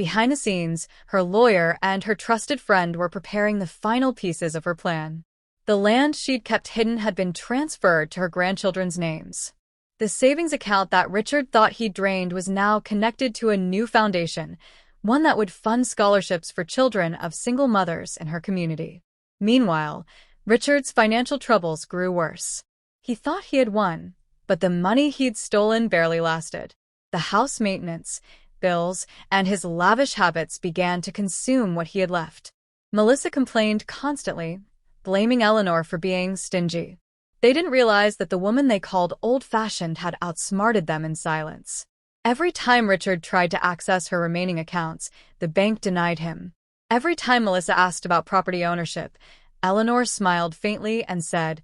Behind the scenes, her lawyer and her trusted friend were preparing the final pieces of her plan. The land she'd kept hidden had been transferred to her grandchildren's names. The savings account that Richard thought he'd drained was now connected to a new foundation, one that would fund scholarships for children of single mothers in her community. Meanwhile, Richard's financial troubles grew worse. He thought he had won, but the money he'd stolen barely lasted. The house maintenance, bills, and his lavish habits began to consume what he had left. Melissa complained constantly, blaming Eleanor for being stingy. They didn't realize that the woman they called old-fashioned had outsmarted them in silence. Every time Richard tried to access her remaining accounts, the bank denied him. Every time Melissa asked about property ownership, Eleanor smiled faintly and said,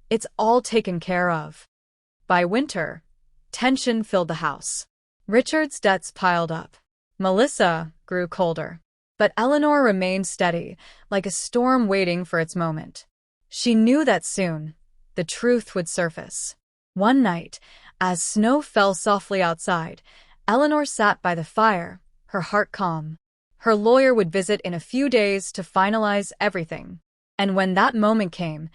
"It's all taken care of." By winter, tension filled the house. Richard's debts piled up. Melissa grew colder. But Eleanor remained steady, like a storm waiting for its moment. She knew that soon, the truth would surface. One night, as snow fell softly outside, Eleanor sat by the fire, her heart calm. Her lawyer would visit in a few days to finalize everything. And when that moment came,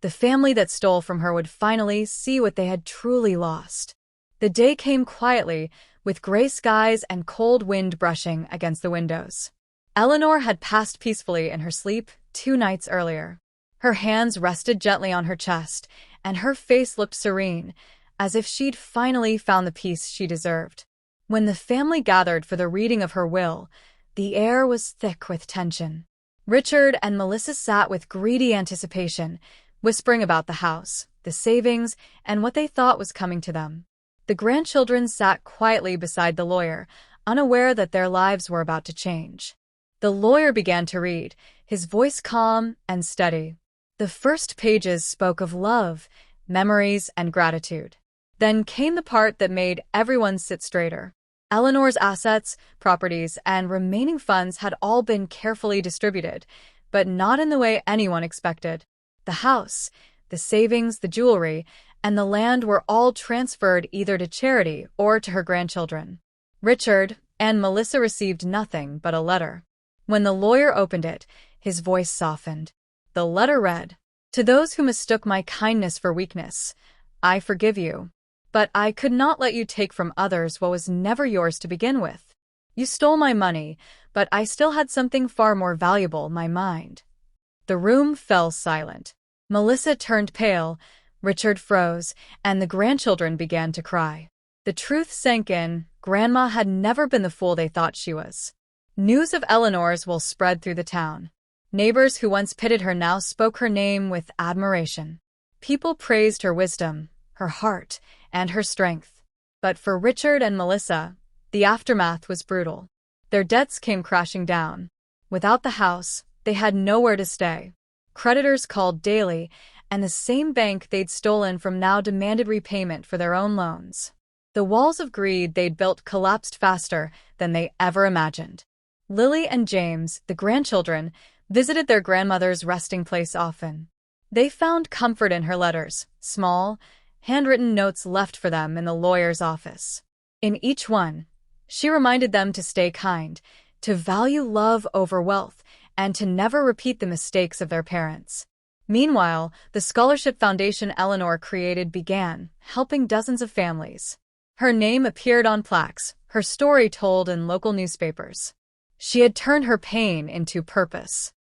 the family that stole from her would finally see what they had truly lost. The day came quietly, with gray skies and cold wind brushing against the windows. Eleanor had passed peacefully in her sleep 2 nights earlier. Her hands rested gently on her chest, and her face looked serene, as if she'd finally found the peace she deserved. When the family gathered for the reading of her will, the air was thick with tension. Richard and Melissa sat with greedy anticipation, whispering about the house, the savings, and what they thought was coming to them. The grandchildren sat quietly beside the lawyer, unaware that their lives were about to change. The lawyer began to read, his voice calm and steady. The first pages spoke of love, memories, and gratitude. Then came the part that made everyone sit straighter. Eleanor's assets, properties, and remaining funds had all been carefully distributed, but not in the way anyone expected. The house, the savings, the jewelry, and the land were all transferred either to charity or to her grandchildren. Richard and Melissa received nothing but a letter. When the lawyer opened it, his voice softened. The letter read, "To those who mistook my kindness for weakness, I forgive you. But I could not let you take from others what was never yours to begin with. You stole my money, but I still had something far more valuable, my mind." The room fell silent. Melissa turned pale, Richard froze, and the grandchildren began to cry. The truth sank in. Grandma had never been the fool they thought she was. News of Eleanor's will spread through the town. Neighbors who once pitied her now spoke her name with admiration. People praised her wisdom, her heart, and her strength. But for Richard and Melissa, the aftermath was brutal. Their debts came crashing down. Without the house, they had nowhere to stay. Creditors called daily, and the same bank they'd stolen from now demanded repayment for their own loans. The walls of greed they'd built collapsed faster than they ever imagined. Lily and James, the grandchildren, visited their grandmother's resting place often. They found comfort in her letters, small, handwritten notes left for them in the lawyer's office. In each one, she reminded them to stay kind, to value love over wealth, and to never repeat the mistakes of their parents. Meanwhile, the scholarship foundation Eleanor created began, helping dozens of families. Her name appeared on plaques, her story told in local newspapers. She had turned her pain into purpose.